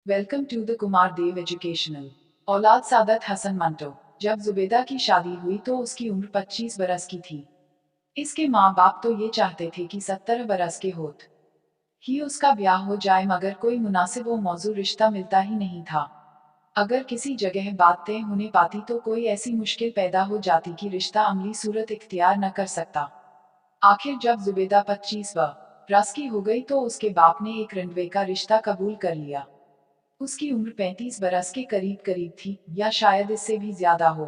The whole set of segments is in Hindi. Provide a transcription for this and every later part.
Welcome to the Kumar Dev educational. औलाद सादत हसन मंटो। जब जुबेदा की शादी हुई तो उसकी उम्र 25 बरस की थी। इसके माँ बाप तो ये चाहते थे कि 70 बरस के होत ही उसका ब्याह हो जाए, मगर कोई मुनासिब व मौजूद रिश्ता मिलता ही नहीं था। अगर किसी जगह बात तय होने पाती तो कोई ऐसी मुश्किल पैदा हो जाती कि रिश्ता अमली सूरत इख्तियार न कर सकता। आखिर जब जुबेदा 25 बरस की हो गई तो उसके बाप ने एक रंडवे का रिश्ता कबूल कर लिया। उसकी उम्र 35 बरस के करीब करीब थी, या शायद इससे भी ज्यादा हो।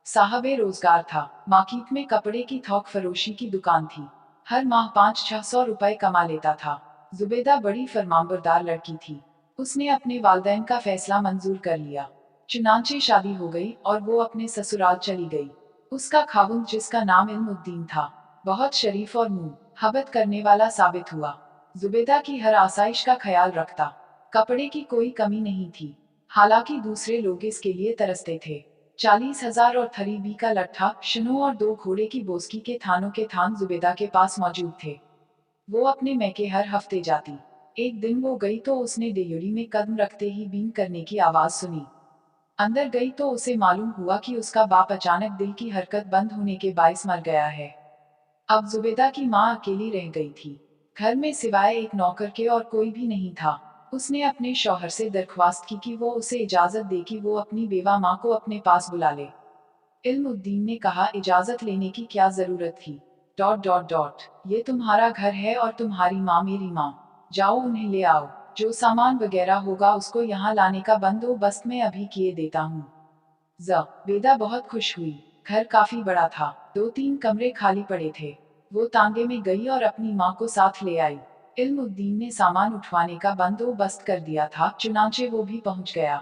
साहबे रोजगार था। मार्केट में कपड़े की थोक फरोशी की दुकान थी। हर माह 500-600 रुपए कमा लेता था। जुबेदा बड़ी फरमाबरदार लड़की थी। उसने अपने वालिदैन का फैसला मंजूर कर लिया। चुनांचे शादी हो गई और वो अपने ससुराल चली गई। उसका खावुंद, जिसका नाम इल्मुद्दीन था, बहुत शरीफ और मुंह हबत करने वाला साबित हुआ। जुबेदा की हर आसाइश का ख्याल रखता। कपड़े की कोई कमी नहीं थी, हालांकि दूसरे लोग इसके लिए तरसते थे। 40,000 और थरीबी का लट्ठा, शनो और 2 घोड़े की बोस्की के थानों के थान जुबेदा के पास मौजूद थे। वो अपने मैके हर हफ्ते जाती। एक दिन वो गई तो उसने डेयरी में कदम रखते ही बीन करने की आवाज सुनी। अंदर गई तो उसे मालूम हुआ कि उसका बाप अचानक दिल की हरकत बंद होने के बायस मर गया है। अब जुबेदा की माँ अकेली रह गई थी। घर में सिवाय एक नौकर के और कोई भी नहीं था। उसने अपने शौहर से दरख्वास्त की कि वो उसे इजाजत दे कि वो अपनी बेवा माँ को अपने पास बुला ले। इल्मुद्दीन ने कहा, इजाजत लेने की क्या जरूरत थी। डॉट डॉट डॉट ये तुम्हारा घर है और तुम्हारी माँ मेरी माँ। जाओ उन्हें ले आओ। जो सामान वगैरह होगा उसको यहाँ लाने का बंदोबस्त मैं अभी किए देता हूँ। बेदा बहुत खुश हुई। घर काफी बड़ा था। 2-3 कमरे खाली पड़े थे। वो तांगे में गई और अपनी माँ को साथ ले आई। इल्मुद्दीन ने सामान उठवाने का बंदोबस्त कर दिया था, चुनांचे वो भी पहुंच गया।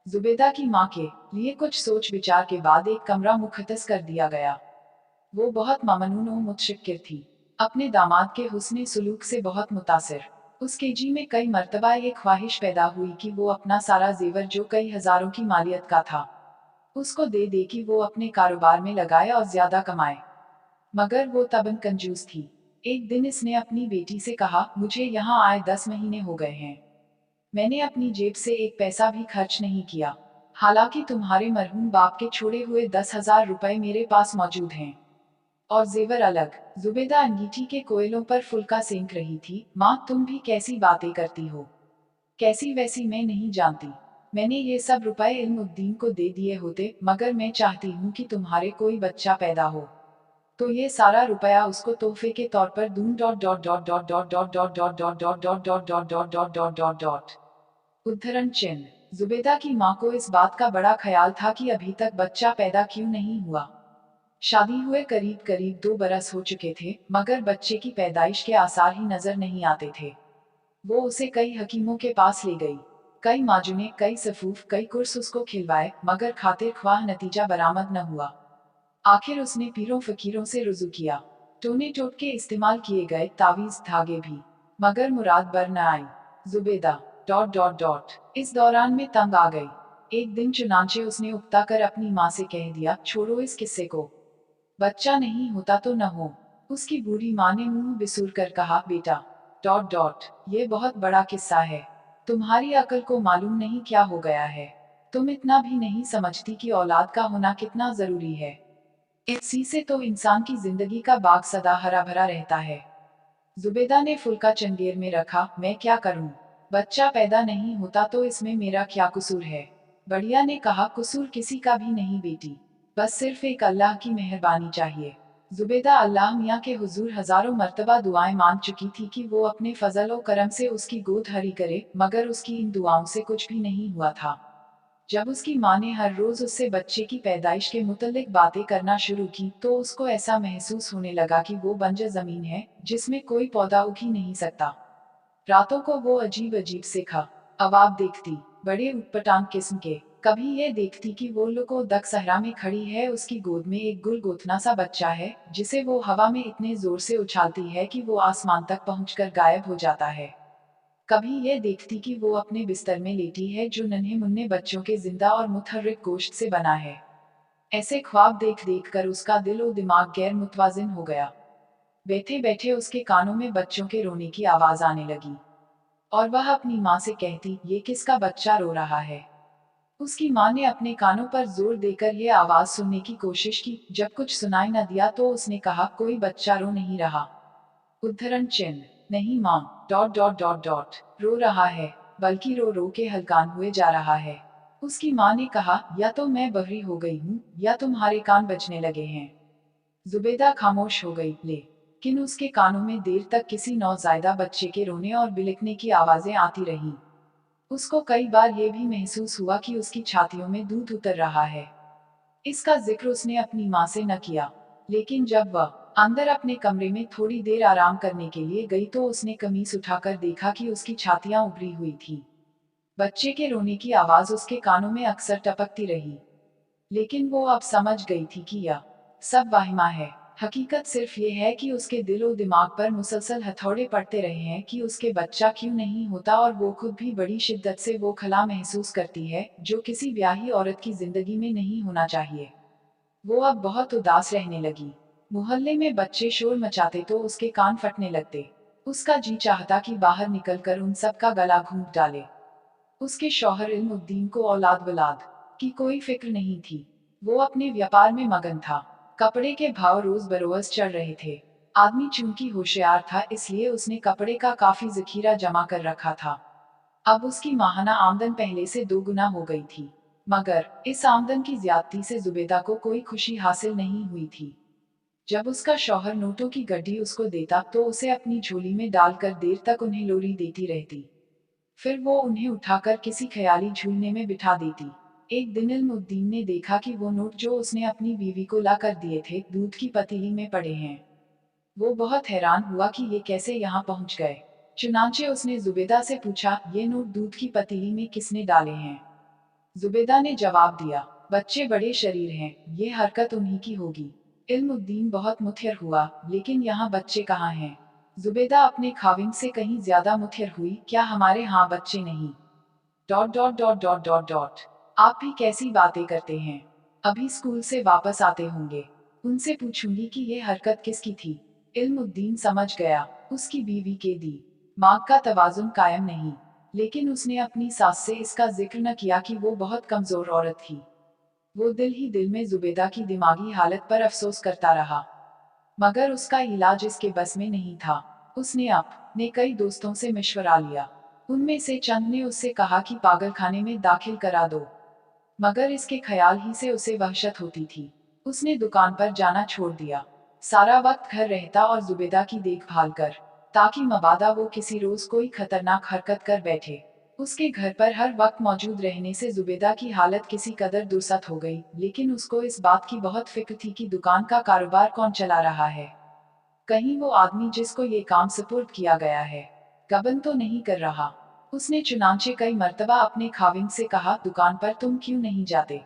जुबेदा की माँ के लिए कुछ सोच विचार के बाद एक कमरा मुख्तस कर दिया गया। वो बहुत ममनून और मुतशक्किर थी। अपने दामाद के हुस्ने सुलूक से बहुत मुतासिर। उसके जी में कई मर्तबा ये ख्वाहिश पैदा हुई कि वो अपना सारा जेवर, जो कई हजारों की मालियत का था, उसको दे दे कि वो अपने कारोबार में लगाए और ज्यादा कमाए। मगर वो तबन कंजूस थी। एक दिन इसने अपनी बेटी से कहा, मुझे यहाँ आए 10 महीने हो गए हैं। मैंने अपनी जेब से एक पैसा भी खर्च नहीं किया। हालांकि तुम्हारे मरहूम बाप के छोड़े हुए 10,000 रुपए मेरे पास मौजूद हैं। और जेवर अलग। जुबेदा अंगीठी के कोयलों पर फुल्का सेंक रही थी। माँ, तुम भी कैसी बातें करती हो। कैसी वैसी मैं नहीं जानती। मैंने ये सब रुपए इल्मुद्दीन को दे दिए होते, मगर मैं चाहती हूँ कि तुम्हारे कोई बच्चा पैदा हो तो ये सारा रुपया उसको तोहफे के तौर पर दूं। Dot dot dot dot dot dot dot dot dot dot dot dot dot dot dot dot dot dot उद्धरण चिन्ह। जुबेदा की माँ को इस बात का बड़ा ख्याल था कि अभी तक बच्चा पैदा क्यों नहीं हुआ। शादी हुए करीब करीब 2 बरस हो चुके थे, मगर बच्चे की पैदाइश के आसार ही नजर नहीं आते थे। वो उसे कई हकीमों के पास ले गई। कई माजुने, कई सफूफ, कई कुर्स उसको खिलवाए, मगर खातिर ख्वाह नतीजा बरामद न हुआ। आखिर उसने पीरों फकीरों से रुजू किया। टोने टोट के इस्तेमाल किए गए तावीज धागे भी, मगर मुराद बर न आई। जुबेदा डॉट डॉट डॉट इस दौरान में तंग आ गई। एक दिन चुनांचे उसने उकता कर अपनी माँ से कह दिया, छोड़ो इस किस्से को। बच्चा नहीं होता तो न हो। उसकी बूढ़ी माँ ने मुंह बिसूर कर कहा, बेटा डॉट डॉट ये बहुत बड़ा किस्सा है। तुम्हारी अकल को मालूम नहीं क्या हो गया है। तुम इतना भी नहीं समझती कि औलाद का होना कितना जरूरी है। इसी से तो इंसान की जिंदगी का बाग सदा हरा भरा रहता है। जुबेदा ने फुल्का चंगेर में रखा, मैं क्या करूं। बच्चा पैदा नहीं होता तो इसमें मेरा क्या कसूर है। बढ़िया ने कहा, कसूर किसी का भी नहीं बेटी, बस सिर्फ एक अल्लाह की मेहरबानी चाहिए। जुबेदा अल्लाह मियाँ के हुजूर हजारों मर्तबा दुआएं मांग चुकी थी कि वो अपने फजल और करम से उसकी गोद हरी करे, मगर उसकी इन दुआओं से कुछ भी नहीं हुआ था। जब उसकी माँ ने हर रोज उससे बच्चे की पैदाइश के मुतल्लिक बातें करना शुरू की तो उसको ऐसा महसूस होने लगा कि वो बंजर जमीन है, जिसमें कोई पौधा उग ही नहीं सकता। रातों को वो अजीब अजीब से अवाब देखती, बड़े उटपटांग किस्म के। कभी ये देखती कि वो लोको दक सहरा में खड़ी है, उसकी गोद में एक गुल गोथना सा बच्चा है, जिसे वो हवा में इतने जोर से उछालती है कि वो आसमान तक पहुंचकर गायब हो जाता है। कभी ये देखती कि वो अपने बिस्तर में लेटी है, जो नन्हे मुन्ने बच्चों के जिंदा और मुतहर्रिक गोश्त से बना है। ऐसे ख्वाब देख देख कर उसका दिल और दिमाग गैर मुतवाजिन हो गया। बैठे बैठे उसके कानों में बच्चों के रोने की आवाज आने लगी। और वह अपनी माँ से कहती, ये किसका बच्चा रो रहा है। उसकी माँ ने अपने कानों पर जोर देकर यह आवाज सुनने की कोशिश की। जब कुछ सुनाई न दिया तो उसने कहा, कोई बच्चा रो नहीं रहा। उद्धरण चिन्ह, नहीं माँ, डॉट डॉट डॉट डॉट, रो रहा है, बल्कि रो रो के हलकान हुए जा रहा है। उसकी माँ ने कहा, या तो मैं बहरी हो गई हूँ या तुम्हारे कान बजने लगे हैं। जुबेदा खामोश हो गई, लेकिन उसके कानों में देर तक किसी नौजायदा बच्चे के रोने और बिलखने की आवाजें आती रहीं। उसको कई बार ये भी महसूस हुआ कि उसकी छातियों में दूध उतर रहा है। इसका जिक्र उसने अपनी माँ से न किया, लेकिन जब वह अंदर अपने कमरे में थोड़ी देर आराम करने के लिए गई तो उसने कमीज उठाकर देखा कि उसकी छातियां उभरी हुई थी। बच्चे के रोने की आवाज उसके कानों में अक्सर टपकती रही, लेकिन वो अब समझ गई थी कि यह सब वाहिमा है। हकीकत सिर्फ ये है कि उसके दिल और दिमाग पर मुसलसल हथौड़े पड़ते रहे हैं कि उसके बच्चा क्यों नहीं होता, और वो खुद भी बड़ी शिद्दत से वो खला महसूस करती है जो किसी ब्याही औरत की जिंदगी में नहीं होना चाहिए। वो अब बहुत उदास रहने लगी। मोहल्ले में बच्चे शोर मचाते तो उसके कान फटने लगते। उसका जी चाहता कि बाहर निकलकर उन सब का गला घूंट डाले। उसके शौहर इल्मुद्दीन को औलाद वलाद की कोई फिक्र नहीं थी। वो अपने व्यापार में मगन था। कपड़े के भाव रोज बरोज चढ़ रहे थे। आदमी चूंकि होशियार था, इसलिए उसने कपड़े का काफी जखीरा जमा कर रखा था। अब उसकी माहाना आमदन पहले से 2 गुना हो गई थी, मगर इस आमदन की ज्यादती से जुबेदा को कोई खुशी हासिल नहीं हुई थी। जब उसका शौहर नोटों की गड्डी उसको देता तो उसे अपनी झोली में डालकर देर तक उन्हें लोरी देती रहती। फिर वो उन्हें उठाकर किसी ख्याली झूलने में बिठा देती। एक दिन इल्मुद्दीन ने देखा कि वो नोट जो उसने अपनी बीवी को ला कर दिए थे दूध की पतीली में पड़े हैं। वो बहुत हैरान हुआ कि ये कैसे यहाँ पहुँच गए। चुनांचे उसने जुबेदा से पूछा, ये नोट दूध की पतीली में किसने डाले हैं। जुबेदा ने जवाब दिया, बच्चे बड़े शरीर हैं, ये हरकत उन्हीं की होगी। इल्मुद्दीन बहुत मुत्हिर हुआ, लेकिन यहाँ बच्चे कहाँ हैं। जुबेदा अपने खाविंद से कहीं ज्यादा मुत्हिर हुई, क्या हमारे यहाँ बच्चे नहीं। Dot dot dot dot dot dot, आप भी कैसी बातें करते हैं। अभी स्कूल से वापस आते होंगे, उनसे पूछूंगी कि ये हरकत किसकी थी। इल्मुद्दीन समझ गया, उसकी बीवी के दी माग का तवाजुन कायम नहीं, लेकिन उसने अपनी सास से इसका जिक्र न किया कि वो बहुत कमजोर औरत थी। वो दिल ही दिल में जुबेदा की दिमागी हालत पर अफसोस करता रहा, मगर उसका इलाज इसके बस में नहीं था। उसने अपने कई दोस्तों से मशवरा लिया। उनमें से चंद ने उससे कहा कि पागलखाने में दाखिल करा दो, मगर इसके ख्याल ही से उसे वहशत होती थी। उसने दुकान पर जाना छोड़ दिया, सारा वक्त घर रहता और जुबेदा की देखभाल कर, ताकि मबादा वो किसी रोज कोई खतरनाक हरकत कर बैठे। उसके घर पर हर वक्त मौजूद रहने से जुबेदा की हालत किसी कदर दुर्सत हो गई, लेकिन उसको इस बात की बहुत फिक्र थी कि दुकान का कारोबार कौन चला रहा है। कहीं वो आदमी जिसको ये काम सुपुर्द किया गया है गबन तो नहीं कर रहा। उसने चुनांचे कई मर्तबा अपने खाविंद से कहा, दुकान पर तुम क्यों नहीं जाते।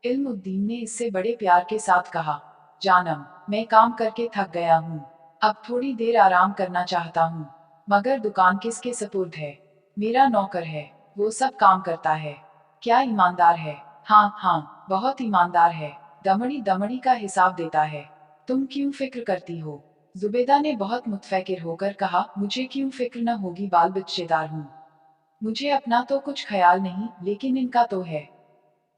इल्मुद्दीन ने इससे बड़े प्यार के साथ कहा, जानम, मैं काम करके थक गया हूँ, अब थोड़ी देर आराम करना चाहता हूँ। मगर दुकान किसके सुपुर्द है। मेरा नौकर है, वो सब काम करता है। क्या ईमानदार है। हाँ हाँ, बहुत ईमानदार है, दमड़ी दमड़ी का हिसाब देता है। तुम क्यों फिक्र करती हो। जुबेदा ने बहुत मुतफिकिर होकर कहा, मुझे क्यों फिक्र न होगी, बाल बच्चेदार हूँ। मुझे अपना तो कुछ ख्याल नहीं, लेकिन इनका तो है।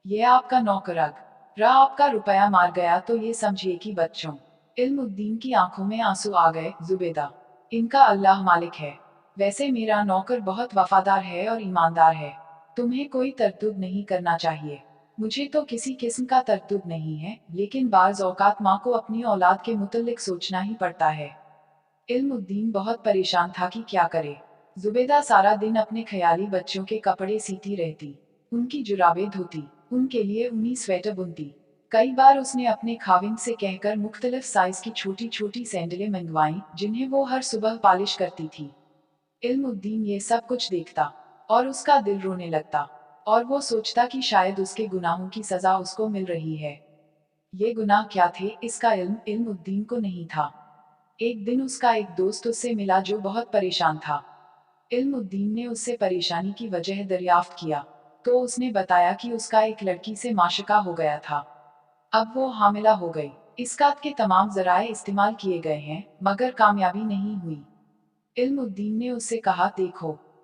ये आपका नौकर अगर आपका रुपया मार गया तो ये समझिए कि बच्चों। इल्मुद्दीन की आंखों में आंसू आ गए। जुबेदा, इनका अल्लाह मालिक है। वैसे मेरा नौकर बहुत वफादार है और ईमानदार है। तुम्हें कोई तरद्दुद नहीं करना चाहिए। मुझे तो किसी किस्म का तरद्दुद नहीं है, लेकिन बाज़ औकात माँ को अपनी औलाद के मुतल्लिक सोचना ही पड़ता है। इल्मुद्दीन बहुत परेशान था कि क्या करे। जुबेदा सारा दिन अपने ख्याली बच्चों के कपड़े सीती रहती, उनकी जुराबें धोती, उनके लिए ऊनी स्वेटर बुनती। कई बार उसने अपने खाविंद से कहकर मुख्तलिफ साइज की छोटी छोटी सैंडलें मंगवाई, जिन्हें वो हर सुबह पालिश करती थी। इल्मुद्दीन ये सब कुछ देखता और उसका दिल रोने लगता, और वो सोचता कि शायद उसके गुनाहों की सजा उसको मिल रही है। ये गुनाह क्या थे, इसका इल्म इल्मुद्दीन को नहीं था। एक दिन उसका एक दोस्त उससे मिला जो बहुत परेशान था। इल्मुद्दीन ने उससे परेशानी की वजह दरियाफ्त किया, तो उसने बताया कि उसका एक लड़की से माशिका हो गया था। अब वो हामिला हो गई। इसकात के तमाम जराए इस्तेमाल किए गए हैं, मगर कामयाबी नहीं हुई। इल्मुद्दीन ने उससे कहा, देखो,